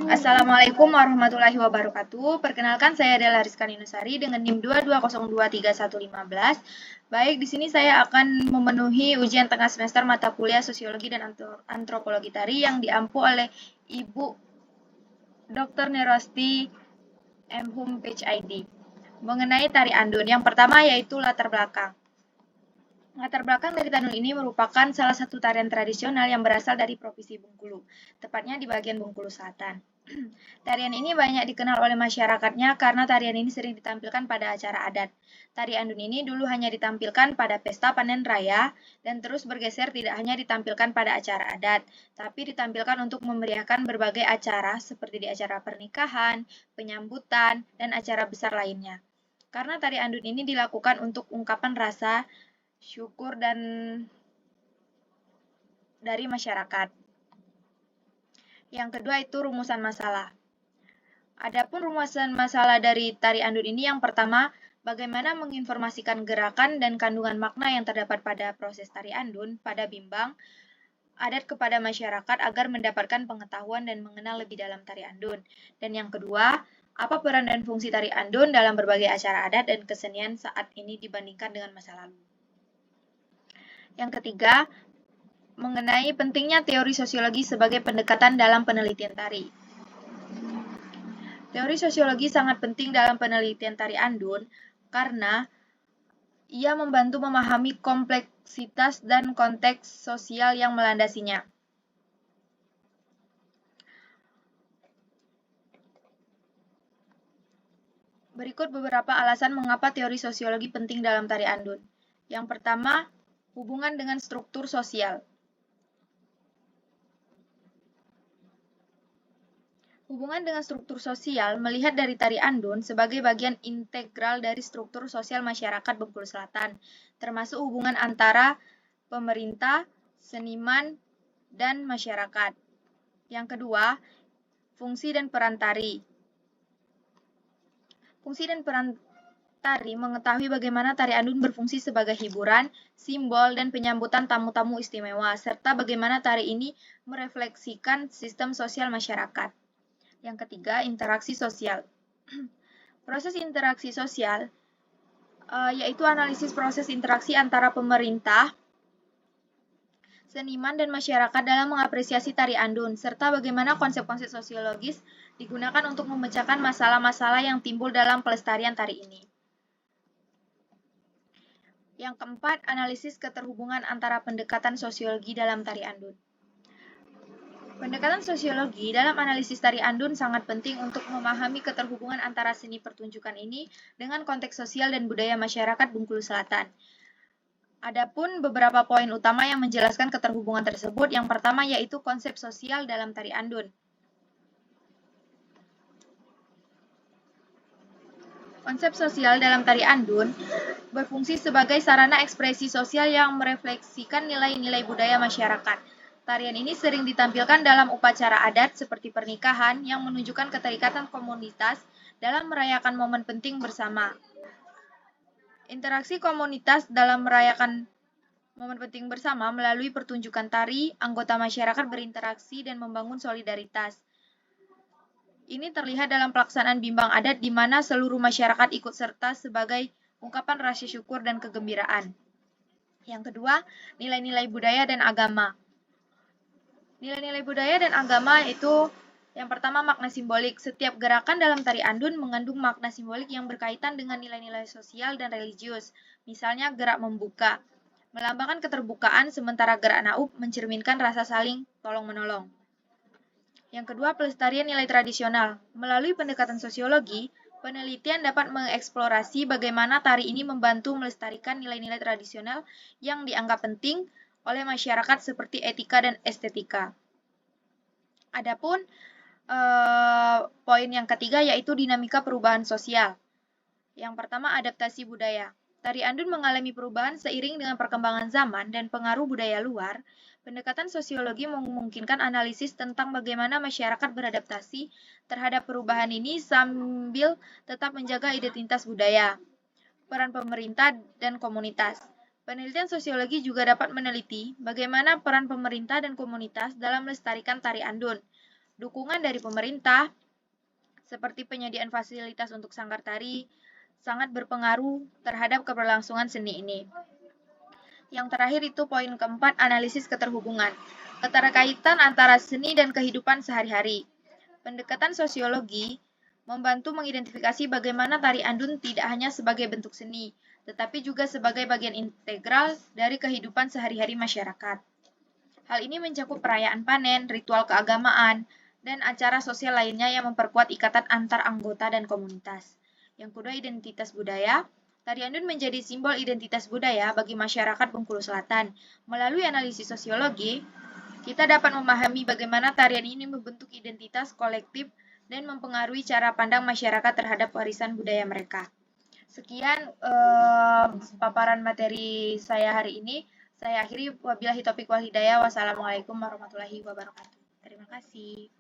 Assalamualaikum warahmatullahi wabarakatuh. Perkenalkan saya adalah Rizka Ninusari dengan NIM 22023115. Baik, di sini saya akan memenuhi ujian tengah semester mata kuliah Sosiologi dan Antropologi Tari yang diampu oleh Ibu Dr. Nerosti M. Hum PhD. Mengenai tari andun, yang pertama yaitu latar belakang. Latar belakang dari tari andun ini merupakan salah satu tarian tradisional yang berasal dari Provinsi Bengkulu, tepatnya di bagian Bengkulu Selatan. Tarian ini banyak dikenal oleh masyarakatnya karena tarian ini sering ditampilkan pada acara adat. Tari andun ini dulu hanya ditampilkan pada pesta panen raya dan terus bergeser tidak hanya ditampilkan pada acara adat, tapi ditampilkan untuk memeriahkan berbagai acara seperti di acara pernikahan, penyambutan, dan acara besar lainnya. Karena tari andun ini dilakukan untuk ungkapan rasa syukur dan dari masyarakat. Yang kedua itu rumusan masalah. Adapun rumusan masalah dari tari andun ini yang pertama, bagaimana menginformasikan gerakan dan kandungan makna yang terdapat pada proses tari andun pada bimbang adat kepada masyarakat agar mendapatkan pengetahuan dan mengenal lebih dalam tari andun. Dan yang kedua, apa peran dan fungsi tari andun dalam berbagai acara adat dan kesenian saat ini dibandingkan dengan masa lalu. Yang ketiga, mengenai pentingnya teori sosiologi sebagai pendekatan dalam penelitian tari. Teori sosiologi sangat penting dalam penelitian tari andun karena ia membantu memahami kompleksitas dan konteks sosial yang melandasinya. Berikut beberapa alasan mengapa teori sosiologi penting dalam tari andun. Yang pertama, hubungan dengan struktur sosial. Hubungan dengan struktur sosial melihat dari tari andun sebagai bagian integral dari struktur sosial masyarakat Bengkulu Selatan, termasuk hubungan antara pemerintah, seniman, dan masyarakat. Yang kedua, fungsi dan peran tari. Fungsi dan peran tari mengetahui bagaimana tari andun berfungsi sebagai hiburan, simbol, dan penyambutan tamu-tamu istimewa, serta bagaimana tari ini merefleksikan sistem sosial masyarakat. Yang ketiga, interaksi sosial. Proses interaksi sosial yaitu analisis proses interaksi antara pemerintah, seniman, dan masyarakat dalam mengapresiasi tari andun, serta bagaimana konsep-konsep sosiologis digunakan untuk memecahkan masalah-masalah yang timbul dalam pelestarian tari ini. Yang keempat, analisis keterhubungan antara pendekatan sosiologi dalam tari andun. Pendekatan sosiologi dalam analisis tari andun sangat penting untuk memahami keterhubungan antara seni pertunjukan ini dengan konteks sosial dan budaya masyarakat Bengkulu Selatan. Adapun beberapa poin utama yang menjelaskan keterhubungan tersebut, yang pertama yaitu konsep sosial dalam tari andun. Konsep sosial dalam tari andun berfungsi sebagai sarana ekspresi sosial yang merefleksikan nilai-nilai budaya masyarakat. Tarian ini sering ditampilkan dalam upacara adat seperti pernikahan yang menunjukkan keterikatan komunitas dalam merayakan momen penting bersama. Interaksi komunitas dalam merayakan momen penting bersama melalui pertunjukan tari, anggota masyarakat berinteraksi dan membangun solidaritas. Ini terlihat dalam pelaksanaan bimbang adat di mana seluruh masyarakat ikut serta sebagai ungkapan rasa syukur dan kegembiraan. Yang kedua, nilai-nilai budaya dan agama. Nilai-nilai budaya dan agama itu yang pertama makna simbolik. Setiap gerakan dalam tari andun mengandung makna simbolik yang berkaitan dengan nilai-nilai sosial dan religius. Misalnya gerak membuka, melambangkan keterbukaan, sementara gerak naub mencerminkan rasa saling tolong-menolong. Yang kedua, pelestarian nilai tradisional. Melalui pendekatan sosiologi, penelitian dapat mengeksplorasi bagaimana tari ini membantu melestarikan nilai-nilai tradisional yang dianggap penting oleh masyarakat seperti etika dan estetika. Adapun poin yang ketiga yaitu dinamika perubahan sosial. Yang pertama, adaptasi budaya. Tari andun mengalami perubahan seiring dengan perkembangan zaman dan pengaruh budaya luar. Pendekatan sosiologi memungkinkan analisis tentang bagaimana masyarakat beradaptasi terhadap perubahan ini sambil tetap menjaga identitas budaya, peran pemerintah, dan komunitas. Penelitian sosiologi juga dapat meneliti bagaimana peran pemerintah dan komunitas dalam melestarikan tari andun. Dukungan dari pemerintah, seperti penyediaan fasilitas untuk sanggar tari, sangat berpengaruh terhadap keberlangsungan seni ini. Yang terakhir itu poin keempat, analisis keterhubungan. Keterkaitan antara seni dan kehidupan sehari-hari. Pendekatan sosiologi membantu mengidentifikasi bagaimana tari andun tidak hanya sebagai bentuk seni, tetapi juga sebagai bagian integral dari kehidupan sehari-hari masyarakat. Hal ini mencakup perayaan panen, ritual keagamaan, dan acara sosial lainnya yang memperkuat ikatan antar anggota dan komunitas. Yang kedua, identitas budaya. Tari andun menjadi simbol identitas budaya bagi masyarakat Bengkulu Selatan. Melalui analisis sosiologi, kita dapat memahami bagaimana tarian ini membentuk identitas kolektif dan mempengaruhi cara pandang masyarakat terhadap warisan budaya mereka. Sekian paparan materi saya hari ini. Saya akhiri, wabillahi taufiq wal hidayah. Wassalamualaikum warahmatullahi wabarakatuh. Terima kasih.